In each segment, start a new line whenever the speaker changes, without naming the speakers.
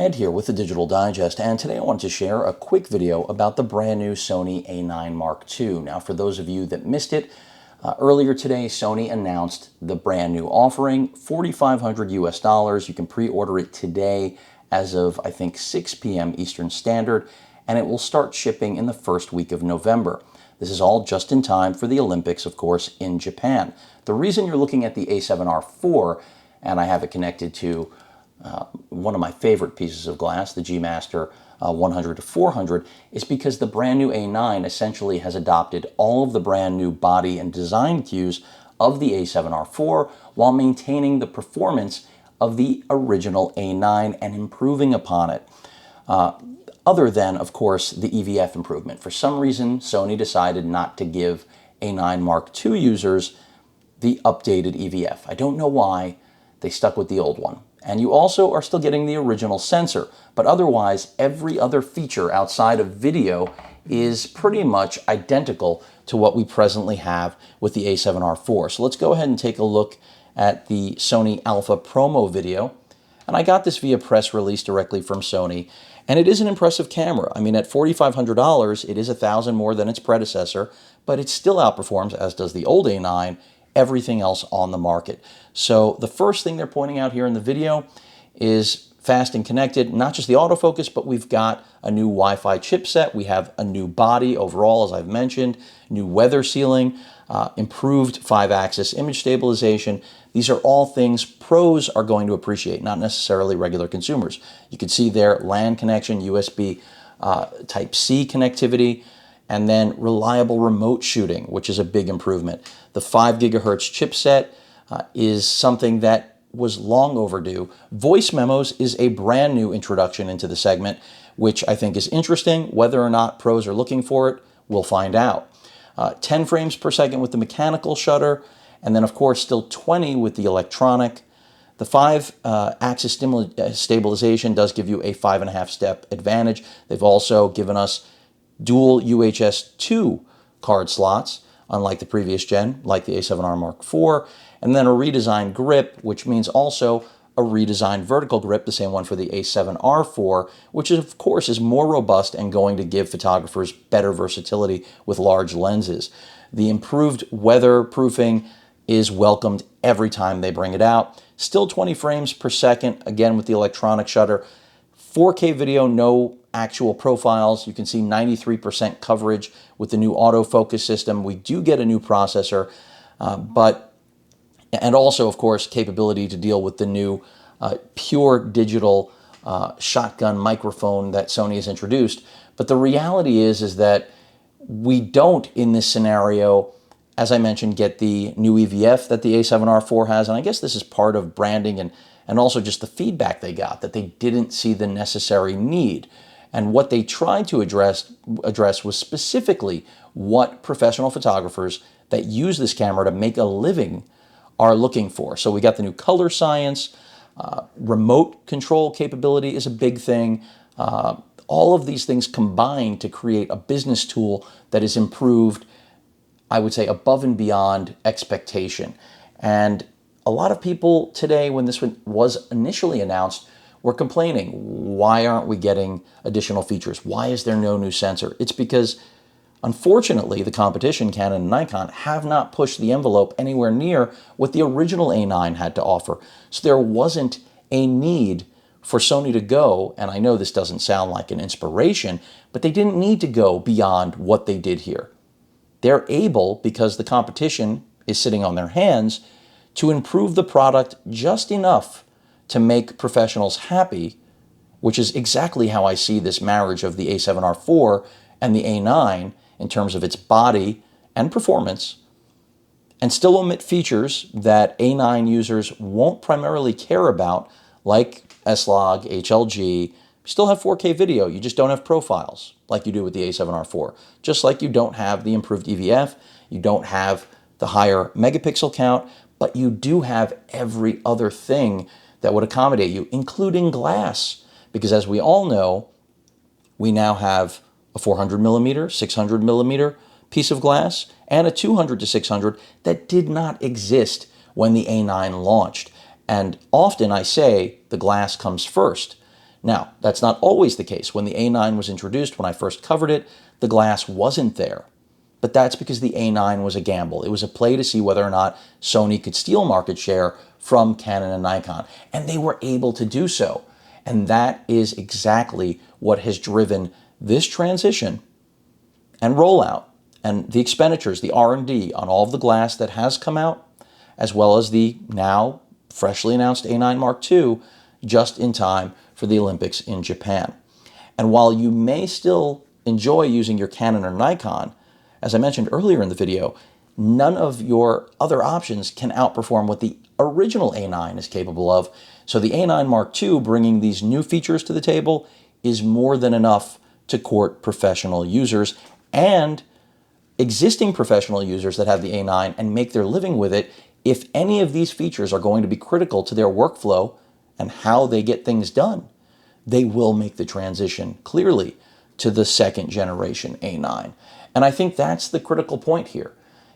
Ed here with the Digital Digest, and today I wanted to share a quick video about the brand new Sony A9 Mark II. Now, for those of you that missed it, earlier today Sony announced the brand new offering, $4,500 US. You can pre-order it today as of, I think, 6 p.m. Eastern Standard, and it will start shipping in the first week of November. This is all just in time for the Olympics, of course, in Japan. The reason you're looking at the A7R4, and I have it connected to one of my favorite pieces of glass, the G Master 100 to 400, is because the brand new A9 essentially has adopted all of the brand new body and design cues of the A7R4 while maintaining the performance of the original A9 and improving upon it. Other than, of course, the EVF improvement. For some reason, Sony decided not to give A9 Mark II users the updated EVF. I don't know why. They stuck with the old one. And you also are still getting the original sensor, but otherwise every other feature outside of video is pretty much identical to what we presently have with the A7R4. So let's go ahead and take a look at the Sony Alpha promo video. And I got this via press release directly from Sony, and it is an impressive camera. I mean, at $4,500, it is $1,000 more than its predecessor, but it still outperforms, as does the old A9, everything else on the market. So the first thing they're pointing out here in the video is fast and connected, not just the autofocus, but we've got a new Wi-Fi chipset. We have a new body overall, as I've mentioned, new weather sealing, improved 5-axis image stabilization. These are all things pros are going to appreciate, not necessarily regular consumers. You can see there LAN connection, USB Type-C connectivity, and then reliable remote shooting, which is a big improvement. The 5 gigahertz chipset is something that was long overdue. Voice memos is a brand new introduction into the segment, which I think is interesting. Whether or not pros are looking for it, we'll find out. 10 frames per second with the mechanical shutter, and then of course still 20 with the electronic. The 5-axis stabilization does give you a 5.5 step advantage. They've also given us dual UHS 2 card slots, unlike the previous gen, like the A7R Mark IV, and then a redesigned grip, which means also a redesigned vertical grip, the same one for the A7R4, which of course is more robust and going to give photographers better versatility with large lenses. The improved weatherproofing is welcomed every time they bring it out. Still 20 frames per second, again with the electronic shutter. 4K video, no actual profiles. You can see 93% coverage with the new autofocus system. We do get a new processor, and also, of course, capability to deal with the new pure digital shotgun microphone that Sony has introduced. But the reality is that we don't, in this scenario, as I mentioned, get the new EVF that the A7R4 has. And I guess this is part of branding and also just the feedback they got, that they didn't see the necessary need. And what they tried to address was specifically what professional photographers that use this camera to make a living are looking for. So we got the new color science, remote control capability is a big thing. All of these things combined to create a business tool that is improved, I would say, above and beyond expectation. And a lot of people today, when this was initially announced, were complaining, why aren't we getting additional features? Why is there no new sensor? It's because, unfortunately, the competition, Canon and Nikon, have not pushed the envelope anywhere near what the original A9 had to offer. So there wasn't a need for Sony to go, and I know this doesn't sound like an inspiration, but they didn't need to go beyond what they did here. They're able, because the competition is sitting on their hands, to improve the product just enough to make professionals happy, which is exactly how I see this marriage of the A7R4 and the A9 in terms of its body and performance, and still omit features that A9 users won't primarily care about, like S-Log, HLG. Still have 4K video, you just don't have profiles like you do with the A7R4. Just like you don't have the improved EVF, you don't have the higher megapixel count, but you do have every other thing that would accommodate you, including glass. Because as we all know, we now have a 400 millimeter, 600 millimeter piece of glass, and a 200 to 600 that did not exist when the A9 launched. And often I say the glass comes first. Now, that's not always the case. When the A9 was introduced, when I first covered it, the glass wasn't there. But that's because the A9 was a gamble. It was a play to see whether or not Sony could steal market share from Canon and Nikon. And they were able to do so. And that is exactly what has driven this transition and rollout and the expenditures, the R&D on all of the glass that has come out, as well as the now freshly announced A9 Mark II, just in time for the Olympics in Japan. And while you may still enjoy using your Canon or Nikon, as I mentioned earlier in the video, none of your other options can outperform what the original A9 is capable of. So the A9 Mark II bringing these new features to the table is more than enough to court professional users and existing professional users that have the A9 and make their living with it. If any of these features are going to be critical to their workflow and how they get things done, they will make the transition clearly to the second generation A9. And I think that's the critical point here,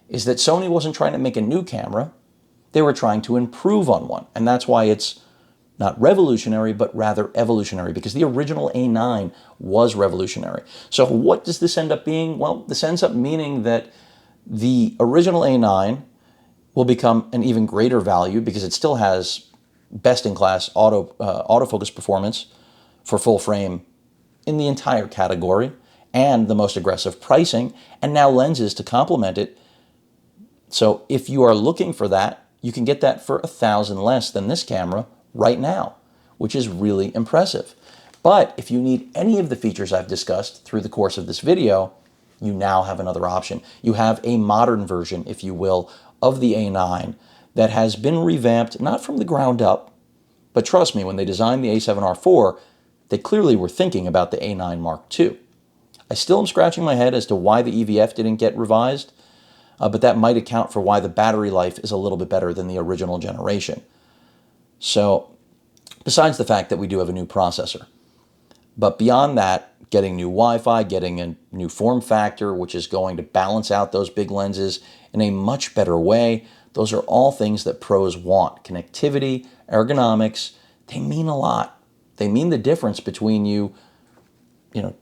is that Sony wasn't trying to make a new camera. They were trying to improve on one. And that's why it's not revolutionary, but rather evolutionary, because the original A9 was revolutionary. So what does this end up being? Well, this ends up meaning that the original A9 will become an even greater value because it still has best-in-class autofocus performance for full frame in the entire category and the most aggressive pricing, and now lenses to complement it. So if you are looking for that, you can get that for $1,000 less than this camera right now, which is really impressive. But if you need any of the features I've discussed through the course of this video, you now have another option. You have a modern version, if you will, of the A9 that has been revamped, not from the ground up, but trust me, when they designed the A7R4, they clearly were thinking about the A9 Mark II. I still am scratching my head as to why the EVF didn't get revised, but that might account for why the battery life is a little bit better than the original generation. So, besides the fact that we do have a new processor, but beyond that, getting new Wi-Fi, getting a new form factor, which is going to balance out those big lenses in a much better way, those are all things that pros want. Connectivity, ergonomics, they mean a lot. They mean the difference between you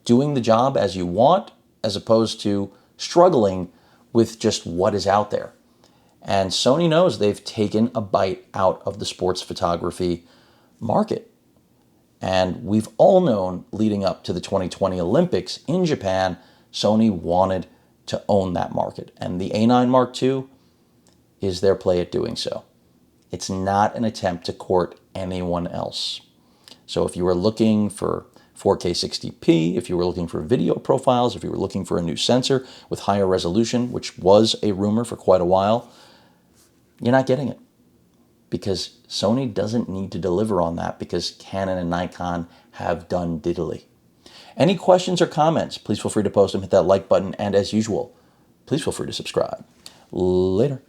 doing the job as you want, as opposed to struggling with just what is out there. And Sony knows they've taken a bite out of the sports photography market. And we've all known leading up to the 2020 Olympics in Japan, Sony wanted to own that market. And the A9 Mark II is their play at doing so. It's not an attempt to court anyone else. So if you were looking for 4K 60p, if you were looking for video profiles, if you were looking for a new sensor with higher resolution, which was a rumor for quite a while, you're not getting it. Because Sony doesn't need to deliver on that because Canon and Nikon have done diddly. Any questions or comments, please feel free to post them, hit that like button, and as usual, please feel free to subscribe. Later.